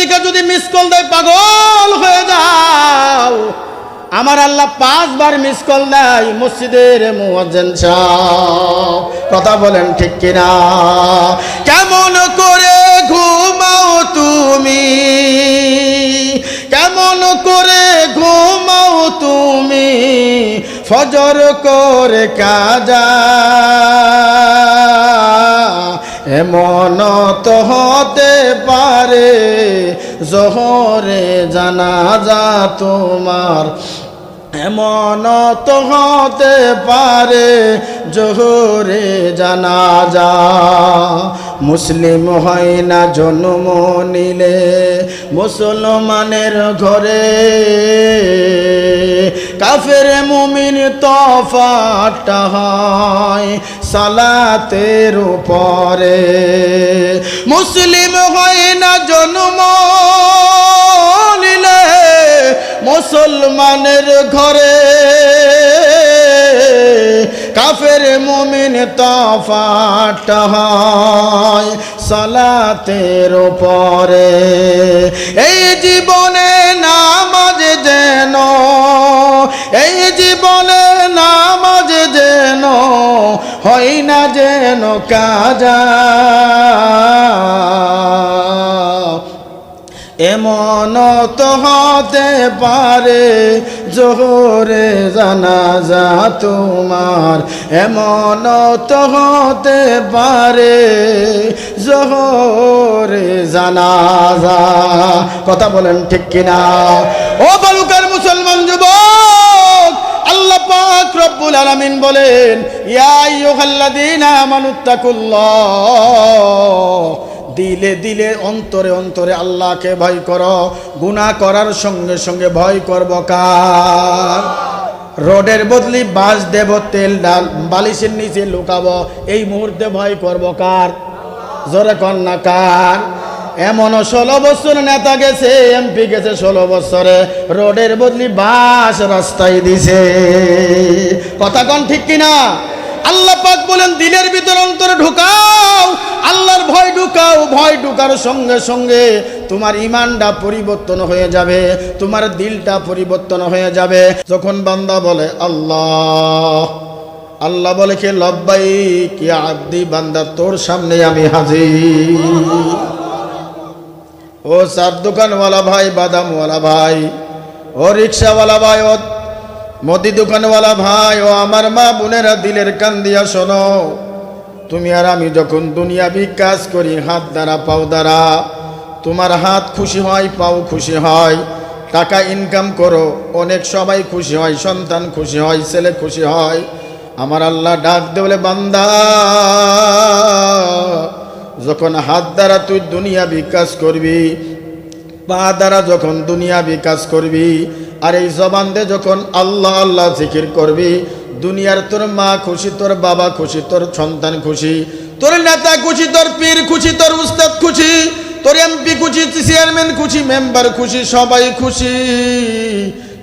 প্রেমিকা যদি miss call দেয় পাগল হয়ে যাও, আমার আল্লাহ 5 বার মিস কল দেয় মসজিদের মুয়াজ্জিন সাহেব। কথা বলেন ঠিক কিনা? কেমন করে ঘুমাও তুমি, কেমন করে ঘুমাও তুমি, ফজর করে কাজা, এমন তো হতে পারে জোহরে জানাজা তোমার, এমন তো হতে পারে জোহরে জানাজা। মুসলিম হয় না জন্ম নিলে মুসলমানের ঘরে, কাফের মুমিন তফাৎটা হয় সালাতের উপরে। মুসলিম হয় না জন্ম নিলে মুসলমানের ঘরে, কাফের মুমিন তফাৎটা হয় সালাতের উপরে। এই জীবনে নামাজ যেন, এই জীবনে নামাজ যেন হয় না যেন কাজা, এমন তো হতে পারে জোহরে জানাজা তোমার, এমন তো হতে পারে জোহরে জানাজা। কথা বলেন ঠিক কিনা? ও বালুকার মুসলমান যুবক, আল্লাহ পাক রব্বুল আলামিন বলেন, ইয়া আইয়ুহাল্লাযীনা আমানুত্তাকুল্লাহ, দিলে দিলে অন্তরে অন্তরে আল্লাহকে ভয় করো। গুনাহ করার সঙ্গে সঙ্গে ভয় করব কার? রোডের বদলি বাস দেব, তেল ডাল বালিশের নিচে লুকাবো, এই মুহূর্তে ভয় করব কার? জোরে কর না কার? এমনও 16 বছর নেতা গেছে, এমপি গেছে 16 বছরে, রোডের বদলি বাস রাস্তায় দিছে। কথা কোন ঠিক কিনা? আল্লাহ পাক বলেন দিলের ভিতর অন্তরে ঢুকাও, আল্লাহর ভয় ঢুকাও। ভয় ঢুকার সঙ্গে সঙ্গে তোমার ইমানটা পরিবর্তন হয়ে যাবে, তোমার দিলটা পরিবর্তন হয়ে যাবে। যখন বান্দা বলে আল্লাহ, আল্লাহ বলে কে লব্বাইক ইয়া আব্দি, বান্দা তোর সামনে আমি হাজির। ও চার দোকানওয়ালা ভাই, বাদামওয়ালা ভাই, ও রিক্সাওয়ালা ভাই, ও মুদি দোকানওয়ালা ভাই, ও আমার মা বোনেরা, দিলের কান দিয়া শোনো। তুমি আর আমি যখন দুনিয়াবি কাজ করি হাত দ্বারা পাও দ্বারা, তোমার হাত খুশি হয়, পাও খুশি হয়, টাকা ইনকাম করো, অনেক সবাই খুশি হয়, সন্তান খুশি হয়, ছেলে খুশি হয়। আমার আল্লাহ ডাক দেবলে বান্দা, যখন হাত দ্বারা তুই দুনিয়াবি কাজ করবি, পা দ্বারা যখন দুনিয়াবি কাজ করবি, আর এই জবান দিয়ে যখন আল্লাহ আল্লাহ জিকির করবি, দুনিয়ার তোর মা খুশি, তোর বাবা খুশি, তোর সন্তান খুশি, তোর নেতা খুশি, তোর পীর খুশি, তোর উস্তাদ খুশি, তোর এমপি খুশি, চেয়ারম্যান খুশি, মেম্বার খুশি, সবাই খুশি।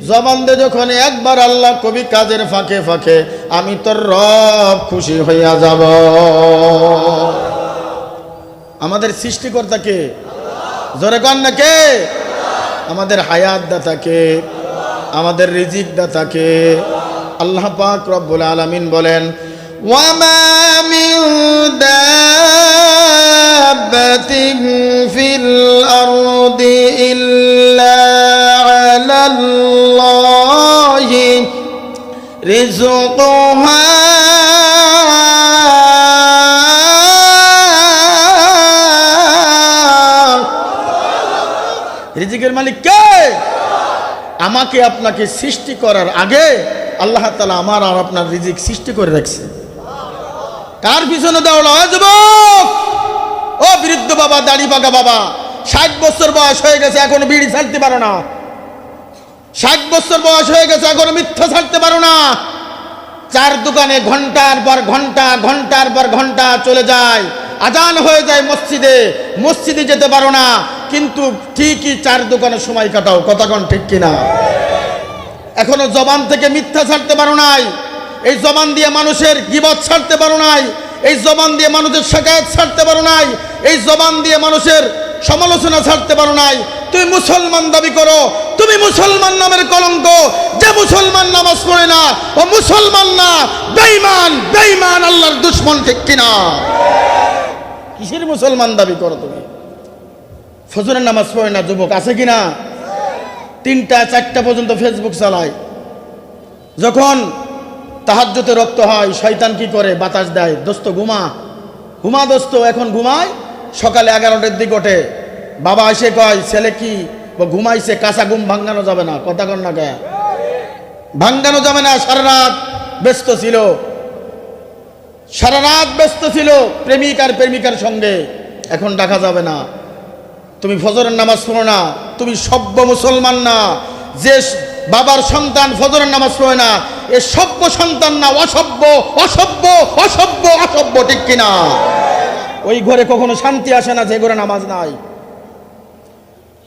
জবান দিয়ে যখন একবার আল্লাহ কবি, কাজের ফাঁকে ফাঁকে আমি তোর রব খুশি হইয়া যাব। আমাদের সৃষ্টিকর্তা কে? জোরে কন না কে? আমাদের হায়াত দাতা কে? আমাদের রিজিক দাতা কে? আল্লাহ পাক রব্বুল আলামিন বলেন, ওয়ামা মিন দাব্বাতিন ফিল আরদি ইল্লা আলাল্লাহি রিজকুহা রিজিকের মালিক কে? আমাকে আপনাকে সৃষ্টি করার আগে আল্লাহ তাআলা আমার আর আপনার রিজিক সৃষ্টি করে রাখছে। কার পিছনে দৌড়া যুবক? ও বৃদ্ধ বাবা, দাড়ি পাকা বাবা, 60 বছর বয়স হয়ে গেছে, এখনো বিড়ি ছাড়তে পারো না। 60 বছর বয়স হয়ে গেছে, এখনো মিথ্যা ছাড়তে পারো না। চার দোকানে ঘন্টার পর ঘন্টা, ঘন্টার পর ঘন্টা চলে যায়, আজান হয়ে যায় মসজিদে, মসজিদে যেতে পারো না, কিন্তু ঠিকই চার দোকানে সময় কাটাও। কথা কোন ঠিক কিনা? এখনো জবান থেকে মিথ্যা ছাড়তে পারো নাই, এই জবান দিয়ে মানুষের গীবত ছাড়তে পারো নাই, এই জবান দিয়ে মানুষের শিকায়ত ছাড়তে পারো নাই, এই জবান দিয়ে মানুষের সমালোচনা ছাড়তে পারো নাই, তুমি মুসলমান দাবি করো, তুমি মুসলমান নামের কলঙ্ক। যে মুসলমান নামাজ পড়ে না ও মুসলমান না, বেঈমান, বেঈমান, আল্লাহর দুশমন, ঠিক কিনা? কিসের মুসলমান দাবি করো তুমি? ফজরের নামাজ পড়ে না যুবক, আছে কিনা? 3টা 4টা পর্যন্ত ফেসবুক চালায়। যখন তাহাজ্জুদে রক্ত হয়, শয়তান কি করে? বাতাস দেয়, দোস্ত ঘুমা, ঘুমা দোস্ত, এখন ঘুমায়। সকালে 11টার দিকে ওঠে, বাবা এসে কয় ছেলে কি ঘুমাইছে, কাঁচা ঘুম ভাঙ্গানো যাবে না, কথা কন না কে? ভাঙ্গানো যাবে না। সারা রাত ব্যস্ত ছিল, সারা রাত ব্যস্ত ছিল প্রেমিক আর প্রেমিকার সঙ্গে, এখন ডাকা যাবে না। তুমি ফজরের নামাজ পড়ো না, তুমি সভ্য মুসলমান না। যে বাবার সন্তান ফজরের নামাজ পড়ে না, এ সভ্য সন্তান না, অসভ্য, অসভ্য, অসভ্য, অসভ্য, ঠিক কিনা? ওই ঘরে কখনো শান্তি আসে না যে ঘরে নামাজ নাই।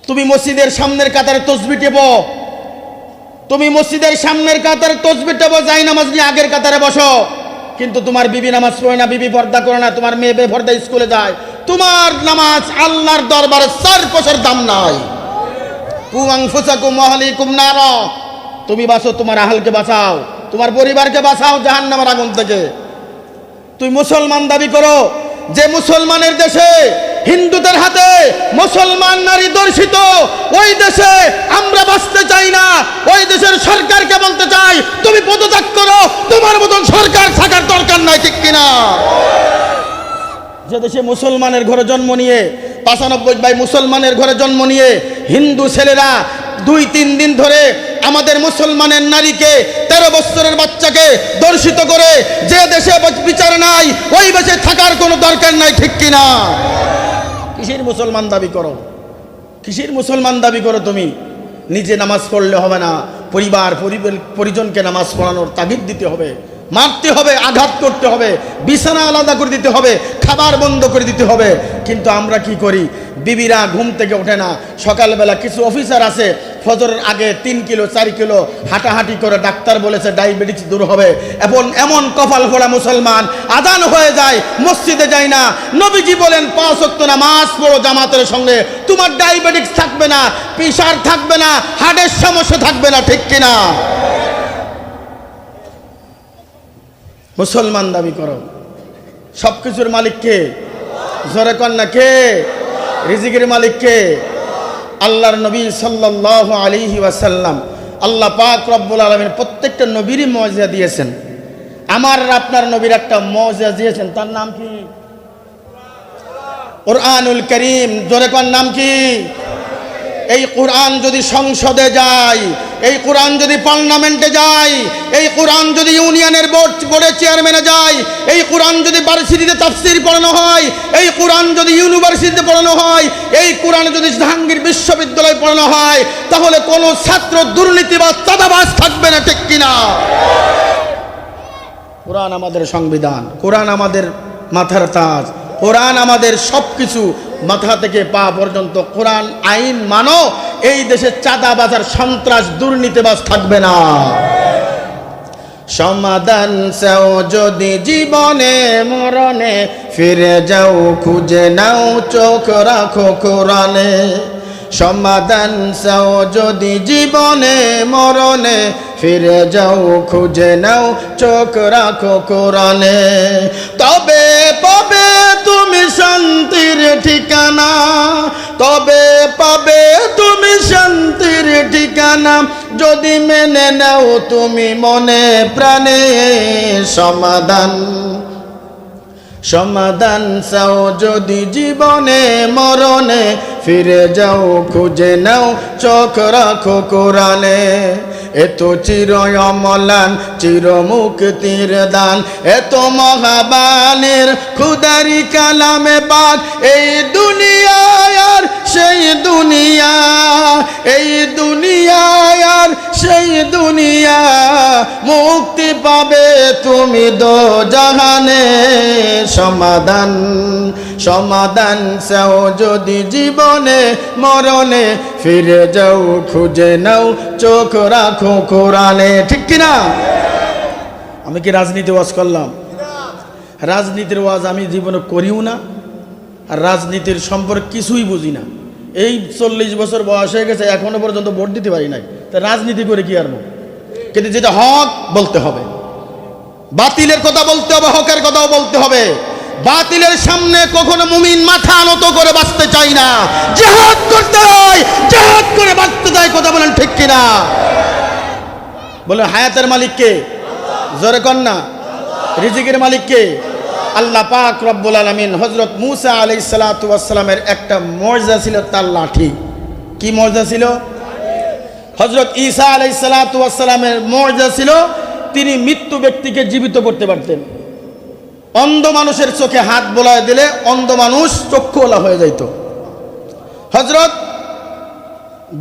তুমি মসজিদের সামনের কাতারে তসবিহ টেপো, তুমি মসজিদের সামনের কাতারে তসবিহ টেপো, যাই নামাজ নিয়ে আগের কাতারে বসো, কিন্তু তোমার বিবি নামাজ পড়ে না, বিবি পর্দা করে না, তোমার মেয়ে বেপর্দা স্কুলে যায়, তোমার নামাজ আল্লাহর দরবারে 4 পয়সার দাম নাই। কু আনফুসাকুম ওয়া আহলিকুম নার, তুমি বাঁচো, তোমার আহলকে বাঁচাও, তোমার পরিবারকে বাঁচাও জাহান্নামের আগুন থেকে। তুই মুসলমান দাবি করো, যে মুসলমানের দেশে হিন্দুদের হাতে মুসলমান নারী দর্শিত, ওই দেশে আমরা বাঁচতে চাই না। ওই দেশের সরকারকে বলতে চাই, তুমি পদত্যাগ করো, তোমার মতন সরকার থাকার দরকার নাই, ঠিক কিনা? যে দেশে মুসলমানের ঘরে জন্ম নিয়ে 95 মুসলমানের ঘরে জন্ম নিয়ে হিন্দু ছেলেরা 2-3 দিন ধরে আমাদের মুসলমানের নারীকে, 13 বছরের বাচ্চাকে দর্শিত করে, যে দেশে বিচার নাই, ওই দেশে থাকার কোনো দরকার নাই, ঠিক কিনা? কিসের মুসলমান দাবি করো? কিসের মুসলমান দাবি করো তুমি? নিজে নামাজ পড়লে হবে না, পরিবার পরিজনকে নামাজ পড়ানোর তাগিদ দিতে হবে, মারতে হবে, আঘাত করতে হবে, বিছানা আলাদা করে দিতে হবে, খাবার বন্ধ করে দিতে হবে। কিন্তু আমরা কি করি? বিবিরা ঘুম থেকে ওঠে না, সকালবেলা কিছু অফিসার আছে ফজরের আগে 3 কিলো 4 কিলো হাঁটাহাঁটি করে, ডাক্তার বলেছে ডায়াবেটিস দূর হবে, এমন কপাল ফোড়া মুসলমান, আজান হয়ে যায় মসজিদে যায় না। নবীজি বলেন 5 ওয়াক্ত নামাজ পড়ো জামাতের সঙ্গে, তোমার ডায়াবেটিস থাকবে না, প্রেসার থাকবে না, হার্টের সমস্যা থাকবে না, ঠিক কিনা? মুসলমান দাবি করো। সবকিছুর মালিক কে? জোরে কন্যা কে? রিজিকের মালিক কে? আল্লাহর নবী সাল্লাল্লাহু আলাইহি ওয়াসাল্লাম, আল্লাহ পাক রব্বুল আলামিন প্রত্যেকটা নবীরই মুজিজা দিয়েছেন। আমার আপনার নবীর একটা মুজিজা দিয়েছেন, তার নাম কি? কুরআনুল কারীম। জোরে কন্যা নাম কি? এই কোরআন যদি সংসদে যায়, এই কোরআন যদি পার্লামেন্টে যায়, এই কোরআন যদি ইউনিয়নের বোর্ডের চেয়ারম্যানে যায়, এই কোরআন যদি ভার্সিটিতে তাফসীর পড়ানো হয়, এই কোরআন যদি ইউনিভার্সিটিতে পড়ানো হয়, এই কোরআন যদি জাহাঙ্গীর বিশ্ববিদ্যালয়ে পড়ানো হয়, তাহলে কোনো ছাত্র দুর্নীতি বা চাঁদাবাজ থাকবে না, ঠিক কিনা? কোরআন আমাদের সংবিধান, কোরআন আমাদের মাথার তাজ, কোরআন আমাদের সবকিছু, মাথা থেকে পা পর্যন্ত কোরআন আইন মানো। এই দেশে চাঁদাবাজার, সন্ত্রাস, দুর্নীতিবাজ থাকবে না। সমাধান চাও যদি জীবনে মরণে, ফিরে যাও খুঁজে নাও, চোখ রাখো কোরআনে। সমাধান চাও যদি জীবনে মরণে, ফিরে যাও খুঁজে নাও, চোখ রাখো কোরআনে। তবে পাবে তুমি শান্তির ঠিকানা, তবে পাবে তুমি শান্তির ঠিকানা, যদি মেনে নাও তুমি মনে প্রাণে। সমাধান সমাধান চাও যদি জীবনে মরণে, ফিরে যাও খুঁজে নাও, চোখ রাখো কোরআনে। এত চির অমলান, চির মুক্তির দান, এত মহাবানের খুদারি কালামে পাক। এই দুনিয়ায় আর সেই দুনিয়া, এই দুনিয়ায় আর সেই দুনিয়া, মুক্তি পাবে তুমি দোজাহানে। সমাধান সমাধান চাও যদি জীবনে মরণে, ফিরে যাও খুঁজে নাও, চোখ রাখো কোরআনে, ঠিক কিনা? আমি কি রাজনীতি ওয়াজ করলাম? রাজনীতির ওয়াজ আমি জীবনে করিও না, আর রাজনীতির সম্পর্কে কিছুই বুঝি না। এই 40 বছর বয়স হয়ে গেছে, এখনো পর্যন্ত ভোট দিতে পারি নাই। তা রাজনীতি করে কি আরবো? কিন্তু যেটা হক বলতে হবে, বাতিলের কথা বলতে হবে, হকের কথাও বলতে হবে। বাতিলের সামনে কখনো মুমিন মাথা নত করে বাঁচতে চাই না, জিহাদ করতে হয়, জিহাদ করে বাঁচতে চাই। কথা বলেন ঠিক কিনা? বলে হায়াতের মালিক কে? জোরে কর না। রিজিকের মালিক কে? আল্লাহ পাক রব্বুল আলামিন। হযরত মূসা আলাইহিস সালাতু ওয়াস সালামের একটা মর্যাদা ছিল তার লাঠি। কি মর্যাদা ছিল? হযরত ঈসা আলাইহিস সালাতু ওয়াস সালামের মর্যাদা ছিল তিনি মৃত্যু ব্যক্তিকে জীবিত করতে পারতেন। অন্ধ মানুষের চোখে হাত বোলায় দিলে অন্ধ মানুষ চক্ষুওয়ালা হয়ে যাইত। হযরত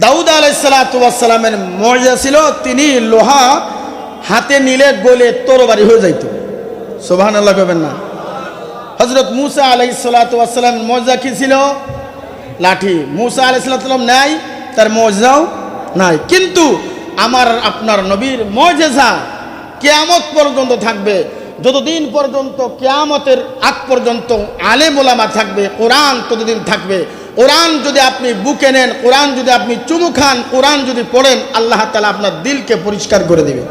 দাউদ আলাইহিস সালাতু ওয়াস সালামের মর্যাদা ছিল তিনি লোহা হাতে নিলে গলে তরবারি হয়ে যাইত। সুবহানাল্লাহ কইবেন না? হযরত মূসা আলাইহিস সালাতু ওয়াস সালামের মর্যাদা কি ছিল? লাঠি। মূসা আলাইহিস সালাম নাই, তার মর্যাদাও নাই। কিন্তু আমার আপনার নবীর মর্যাদা কিয়ামত পর্যন্ত থাকবে। যতদিন পর্যন্ত কিয়ামতের আগ পর্যন্ত আলেম ওলামা থাকবে, কোরআন ততদিন থাকবে। কোরআন যদি আপনি বুকে নেন, কোরআন যদি আপনি চুমু খান, কোরআন যদি পড়েন, আল্লাহ তাআলা আপনার দিলকে পরিষ্কার করে দিবে।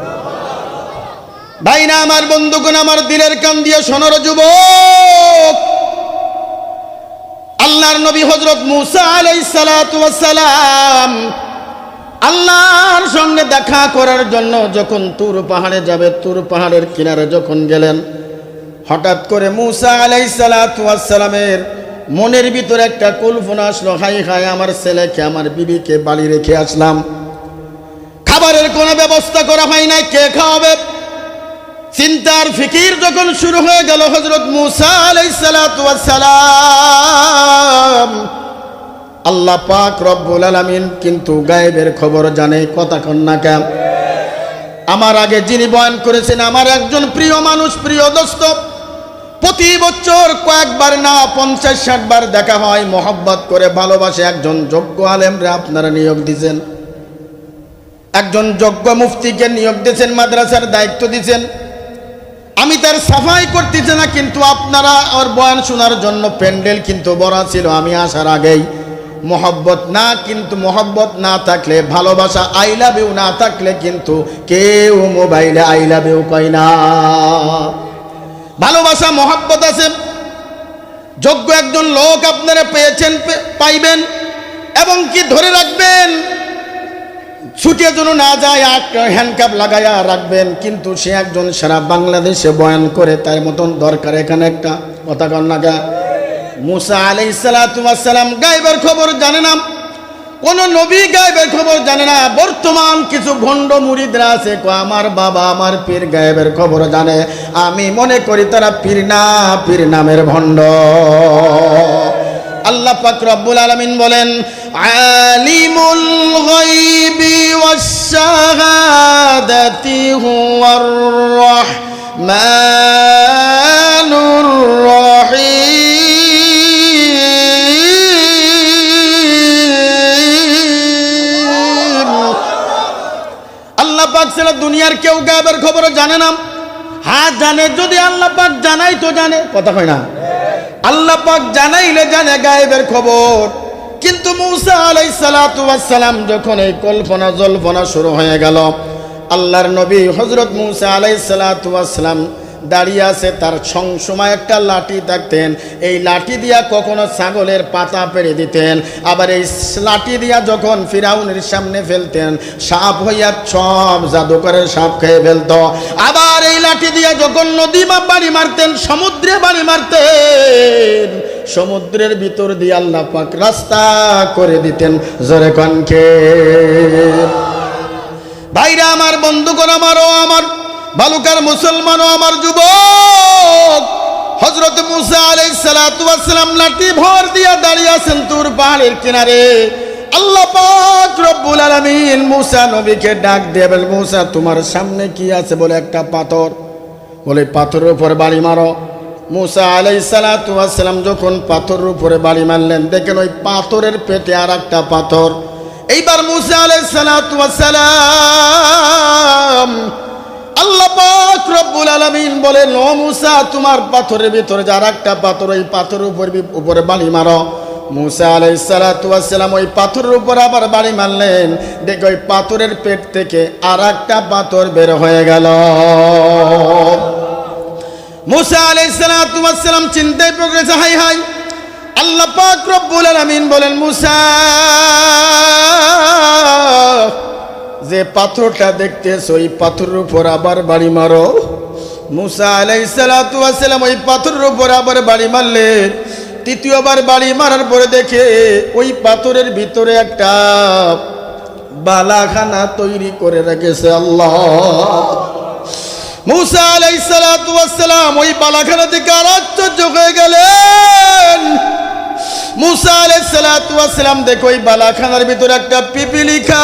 ভাইরা আমার, বন্ধুগণ আমার, দিলের কান দিয়ে শোনার যুবক, আল্লাহর নবী হযরত মূসা আলাইহিস সালাতু ওয়াস সালাম আল্লাহর সঙ্গে দেখা করার জন্য যখন তুর পাহাড়ে যাবে, তুর পাহাড়ের কিনারে যখন গেলেন, হঠাৎ করে মূসা আলাইহিস সালাতু ওয়াস সালামের মনের ভিতরে একটা কল্পনা আসলো, হাই হাই, আমার ছেলেকে, আমার বিবিকে বাড়ি রেখে আসলাম, খাবারের কোনো ব্যবস্থা করা হয় নাই, কে খাওয়াবে? চিন্তার ফিকির যখন শুরু হয়ে গেল হযরত মূসা আলাইহিস সালাতু ওয়াস সালাম, আল্লাহ পাক রব্বুল আলামিন কিন্তু গায়েবের খবর জানে। কথা কন না কেন? আমার আগে যিনি বয়ান করেছেন আমার একজন প্রিয় মানুষ, প্রিয় দোস্ত, প্রতি বছর কয়েকবার না 50-60 বার দেখা হয়, মহব্বত করে ভালোবাসে। একজন যোগ্য আলেমরে আপনারা নিয়োগ দিয়েছেন, একজন যোগ্য মুফতিকে নিয়োগ দিয়েছেন, মাদ্রাসার দায়িত্ব দিয়েছেন। আমি তার সাফাই করতেছি না, কিন্তু আপনারা ওর বয়ান শোনার জন্য প্যান্ডেল কিন্তু বড় ছিল। আমি আসার আগেই মোহব্বত না, কিন্তু মোহব্বত না থাকলে, ভালোবাসা আই লাভ ইউ না থাকলে কিন্তু কেউ মোবাইলে আই লাভ ইউ কয় না। ভালোবাসা মোহব্বত আছে, যোগ্য একজন লোক আপনারা পেয়েছেন, পাইবেন, এবং কি ধরে রাখবেন, ছুটে যেন না যায়, হ্যান্ডকাপ লাগাইয়া রাখবেন। কিন্তু সে একজন সারা বাংলাদেশে বয়ান করে, তার মতন দরকার এখানে একটা। কথা কন না গা? মূসা আলাইহিস সালাতু ওয়াস সালাম গায়বের খবর জানে না, কোন নবী গায়বের খবর জানে না। বর্তমান কিছু ভণ্ড মুরিদরা আছে, আমার বাবা আমার পীর গায়বের খবর জানে। আমি মনে করি তারা পীর না, পীর নামের ভণ্ড। আল্লাহ পাক রব্বুল আলামিন বলেন, আলিমুল গায়বি ওয়াস শাহাদাতি হুয়ার রাহমানুর রহিম। আল্লাহ পাক ছাড়া দুনিয়ার কেউ গায়বের খবর জানে না। হ্যাঁ জানে, যদি আল্লাহ পাক জানাই তো জানে। কথা হয় না? আল্লাহ পাক জানাইলে জানে গায়েবের খবর। কিন্তু মূসা আলাইহিস সালাতু ওয়াস সালাম যখন এই কল্পনা জল্পনা শুরু হয়ে গেল, আল্লাহর নবী হযরত মূসা আলাইহিস সালাতু ওয়াস সালাম দাঁড়িয়ে আছে, তার সময় একটা লাঠি থাকতেন। এই লাঠি দিয়া কখনো ছাগলের পাতা পেরে দিতেন, আবার এই লাঠি দিয়া যখন ফিরাউনের সামনে ফেলতেন, সাপ হইয়া সব জাদুকরের সাপ খেয়ে ফেলত। আবার এই লাঠি দিয়া যখন নদী বা বাড়ি মারতেন, সমুদ্রে বাড়ি মারতেন, সমুদ্রের ভিতর দিয়ে আল্লাহ পাক রাস্তা করে দিতেন। জোরে কনকে ভাইরা আমার, বন্ধুগণ আমারও, আমার বালুকার মুসলমানও, আমার যুবক, হযরত মূসা আলাইহিস সালাতু ওয়াস সালাম লাঠি ভর দিয়া দাঁড়িয়ে আছেন তুর পাহাড়ের কিনারে। আল্লাহ পাক রব্বুল আলামিন মূসা নবীকে ডাক দিয়ে বলে, মূসা তোমার সামনে কি আছে? বলে একটা পাথর। বলে পাথরের উপর বাড়ি মারো। মূসা আলাইহিস সালাতু ওয়াস সালাম যখন পাথরের উপরে বাড়ি মারলেন, দেখেন ওই পাথরের পেটে আর একটা পাথর। এইবার মূসা আলাইহিস সালাতু ওয়াস সালাম আল্লাহ পাক রব্বুল আলামিন বলেন, ও মুসা, তোমার পাথরের ভিতরে যার একটা পাথর, ওই পাথরের উপরে বাড়ি মারো। মুসা আলাইহিস সালাতু ওয়াস সালাম ওই পাথরের উপর আবার বাড়ি মারলেন। দেখো ওই পাথরের পেট থেকে আর একটা পাথর বের হয়ে গেল। মুসা আলাইহিস সালাতু ওয়াস সালাম চিন্তায় পড়ে গেছে, হাই হাই। আল্লাহ পাক রব্বুল আলামিন বলেন, মুসা, যে পাথরটা দেখতেছো ওই পাথরের উপর আবার বাড়ি মারো। মুসা আলাইহিস সালাতু ওয়াস সালাম ওই পাথরের উপর আবার বাড়ি মারলেন। তৃতীয়বার বাড়ি মারার পরে দেখে ওই পাথরের ভিতরে একটা বালাখানা তৈরি করে রেখেছে আল্লাহ। মুসা আলাইহিস সালাতু ওয়াস সালাম ওই বালাখানা থেকে আশ্চর্য হয়ে গেলেন। মুসা আলাইহিস সালাতু ওয়াস সালাম দেখো ওই বালাখানার ভিতরে একটা পিপিলিকা।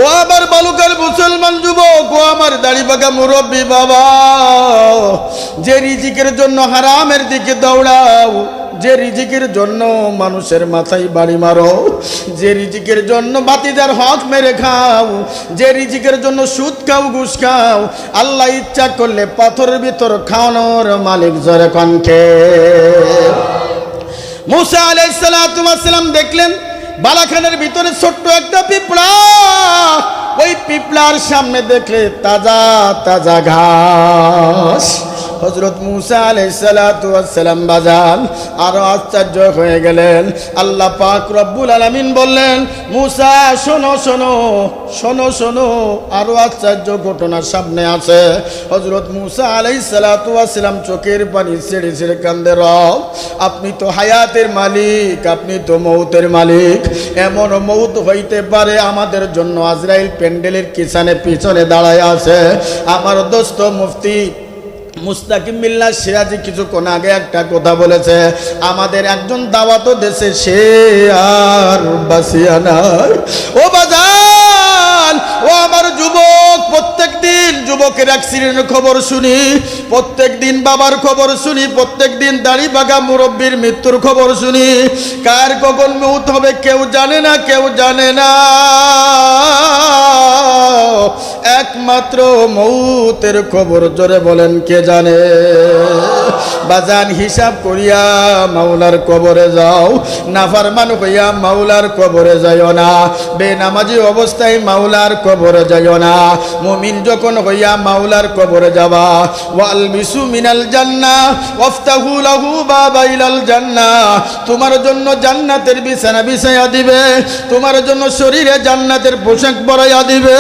ও আমার বালুকার মুসলমান যুবক, ও আমার দাড়ি পাকা মুরব্বী বাবা, যে রিজিকের জন্য হারামের দিকে দৌড়াও, যে রিজিকের জন্য মানুষের মাথায় বাড়ি মারো, যে রিজিকের জন্য বাতিদার হক মেরে খাও, যে রিজিকের জন্য সুদ খাও, ঘুষ খাও, আল্লাহ ইচ্ছা করলে পাথরের ভিতর খাওয়ানোর মালিক জোরে কণ্ঠে। মুসা আলাইহিস সালাতু ওয়াস সালাম দেখলেন বালাখানের ভিতরে ছোট্ট একটা পিঁপড়া। ওই পিঁপড়ার সামনে দেখলে তাজা তাজা ঘাস। হযরত মুসা আলাইহিস সালাতু ওয়াস সালাম বাজান আরো আশ্চর্য হয়ে গেলেন। আল্লাহ পাক রব্বুল আলামিন বললেন, মুসা শোনো শোনো শোনো শোনো, আরো আশ্চর্য ঘটনা সামনে আছে। হযরত মুসা আলাইহিস সালাতু ওয়াস সালাম চোখের পানি ছেড়ে ছেড়ে কান্দে, রব আপনি তো হায়াতের মালিক, আপনি তো মৌতের মালিক। এমন মৌত হইতে পারে আমাদের জন্য আজরাইল প্যান্ডেলের পিছনে দাঁড়ায় আছে। আমার দোস্ত মুফতি মুস্তাকিম বিল্লাহ সিরাজি কিছুক্ষণ আগে একটা কথা বলেছে, আমাদের একজন দাওয়াত দেশে সে আর বাসিয়া নাই। ও বাজান, ও আমার যুবক, প্রত্যেক দিন যুবকের অ্যাক্সিডেন্টের খবর শুনি, প্রত্যেক দিন বাবার খবর শুনি, প্রত্যেক দিন দাড়ি বাঁকা মুরব্বীর মৃত্যুর খবর শুনি। কার কখন মৌত হবে কেউ জানে না, কেউ জানে না। একমাত্র মৌতের খবর জোরে বলেন কে জানে? বাজান হিসাব করিয়া মাওলার কবরে যাও, নাফরমান হইয়া মাওলার কবরে যাইও না, বেনামাজি অবস্থায় মাওলার কবরে যাইও না। মুমিন যখন হইয়া মাওলার কবরে যাবা, ওয়াল বিসু মিনাল জান্নাহ ওয়াফতাহু লাহু বাবাইলাল জান্নাহ, তোমার জন্য জান্নাতের বিছানা বিছাইয়া দিবে, তোমার জন্য শরীরে জান্নাতের পোশাক পরাইয়া দিবে,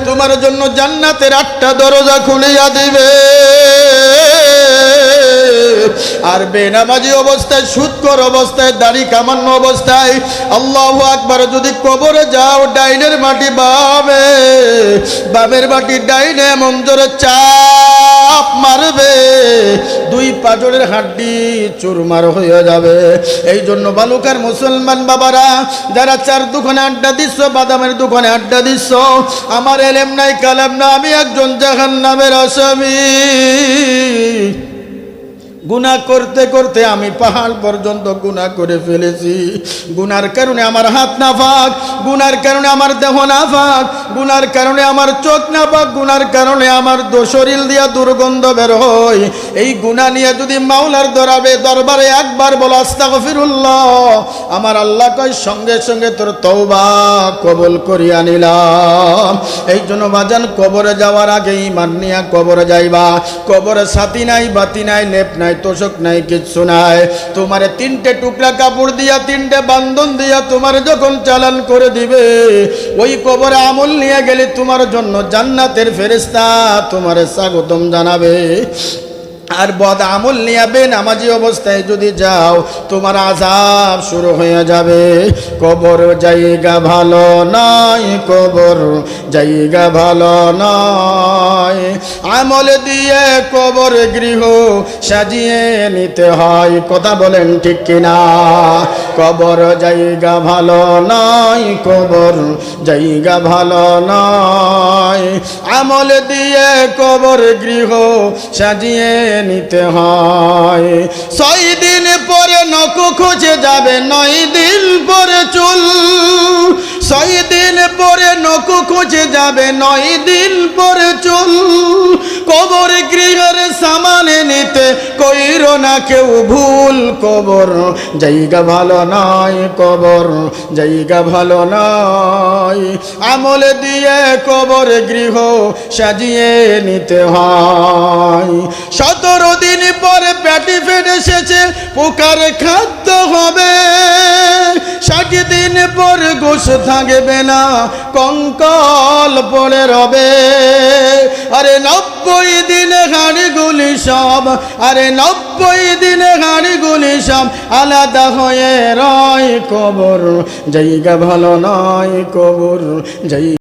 তোমার জন্য জান্নাতের 8টা দরজা খুলিয়া দিবে। আর বেনামাজি অবস্থায়, সুদখোর অবস্থায়, দাড়ি কামান্য অবস্থায় আল্লাহু আকবার যদি কবরে যাও, ডাইনের মাটি বামে, বামের মাটি ডাইনে, এমন জোরে চাপ মারবে 2 পাঁজরের হাড্ডি চুরমার হয়ে যাবে। এই জন্য বালুকার মুসলমান বাবারা, যারা চার দোকানে আড্ডা দিচ্ছ, বাদামের দোকানে আড্ডা দিচ্ছ, আমার এলেম নাই কালাম না, আমি একজন জাহান্নামের আসামি। গুনাহ করতে করতে আমি পাহাড় পর্যন্ত গুনাহ করে ফেলেছি। গুনার কারণে আমার হাত নাপাক, গুনার কারণে আমার দেহ নাপাক, গুনার কারণে আমার চোখ নাপাক, গুনার কারণে আমার শরীর দিয়া দুর্গন্ধ বের হয়। এই গুনাহ নিয়ে যদি মাওলার দরবারে একবার বলো আস্তাগফিরুল্লাহ, আমার আল্লাহ কয় সঙ্গে সঙ্গে তোর তওবা কবুল করিয়া নিলাম। এই জন্য বাজান, কবরে যাওয়ার আগে ঈমান নিয়া কবরে যাইবা। কবরে সাথী নাই, বাতি নাই, লেপ নাই, তোষক নাই, কিচ্ছু নাই। তোমার 3টে টুকরা কাপড় দিয়া, 3টে বান্ধন দিয়া তোমার যখন চালান করে দিবে, ওই কবরে আমল নিয়ে গেলে তোমার জন্য জান্নাতের ফেরেশতা তোমার স্বাগতম জানাবে। আর বদ আমল নিয়ে বেনামাজি অবস্থায় যদি যাও, তোমার আযাব শুরু হয়ে যাবে। কবর জায়গা ভালো নয়, কবর জায়গা ভালো নয়, আমল দিয়ে কবর গৃহ সাজিয়ে নিতে হয়। কথা বলেন ঠিক কিনা? কবর জায়গা ভালো নয়, কবর জায়গা ভালো নয়, আমল দিয়ে কবর গৃহ সাজিয়ে নিতে হয়। 6 দিন পরে নখ খুঁজে যাবে, 9 দিন পরে চুল, 6 দিন পরে নখ খোঁজে যাবে, 9 দিন পরে চুল। কবর গৃহের সামানে নিতে কইরো না কেউ ভুল। কবর জায়গা ভালো নয়, কবর জায়গা ভালো নয়। আমল দিয়ে কবর গৃহ সাজিয়ে নিতে হয়। 17 দিন পরে পেটে ফেটে এসেছে, পোকার খাদ্য হবে। 60 দিন পর গোশ থাকবে না, কঙ্কাল পড়ে রবে। আরে 90 দিনে হাড়গুলি সব, আরে 90 দিনে হাড়গুলি সব আলাদা হয়ে রয়। কবর জায়গা ভালো নয়, কবর জায়গা